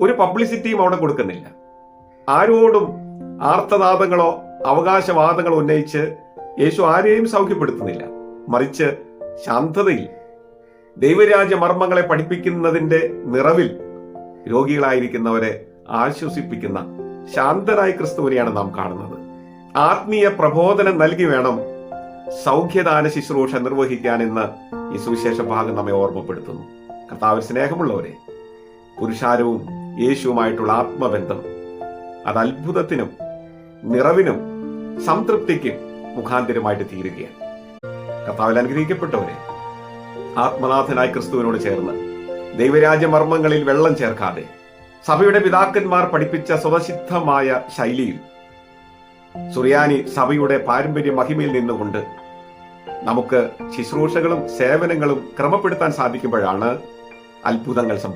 ഒരു പബ്ലിസിറ്റിയും അവിടെ കൊടുക്കുന്നില്ല. ആരോടും ആർത്തനാദങ്ങളോ അവകാശവാദങ്ങളോ ഉന്നയിച്ച് യേശു ആരെയും സൗഖ്യപ്പെടുത്തുന്നില്ല. മറിച്ച് ശാന്തതയിൽ ദൈവരാജ്യ മർമ്മങ്ങളെ പഠിപ്പിക്കുന്നതിന്റെ നിറവിൽ രോഗികളായിരിക്കുന്നവരെ ആശ്വസിപ്പിക്കുന്ന ശാന്തനായ ക്രിസ്തുവിനെയാണ് നാം കാണുന്നത്. ആത്മീയ പ്രബോധനം നൽകി വേണം സൗഖ്യദാന ശുശ്രൂഷ നിർവഹിക്കാൻ എന്ന് ഈ സുവിശേഷ ഭാഗം നമ്മെ ഓർമ്മപ്പെടുത്തുന്നു. കർത്താവിൽ സ്നേഹമുള്ളവരെ, പുരുഷാരവും യേശുവുമായിട്ടുള്ള ആത്മബന്ധം അത് അത്ഭുതത്തിനും നിറവിനും സംതൃപ്തിക്കും മുഖാന്തരമായിട്ട് തീരുകയാണ്. കർത്താവിൽ അനുഗ്രഹിക്കപ്പെട്ടവരെ, ആത്മനാഥനായ ക്രിസ്തുവിനോട് ചേർന്ന് ദൈവരാജ്യ മർമ്മങ്ങളിൽ വെള്ളം ചേർക്കാതെ സഭയുടെ പിതാക്കന്മാർ പഠിപ്പിച്ച സ്വതസിദ്ധമായ ശൈലിയിൽ സുറിയാനി സഭയുടെ പാരമ്പര്യ മഹിമയിൽ നിന്നുകൊണ്ട് നമുക്ക് ശുശ്രൂഷകളും സേവനങ്ങളും ക്രമപ്പെടുത്താൻ സാധിക്കുമ്പോഴാണ് അത്ഭുതങ്ങൾ സംഭവിക്കുന്നത്.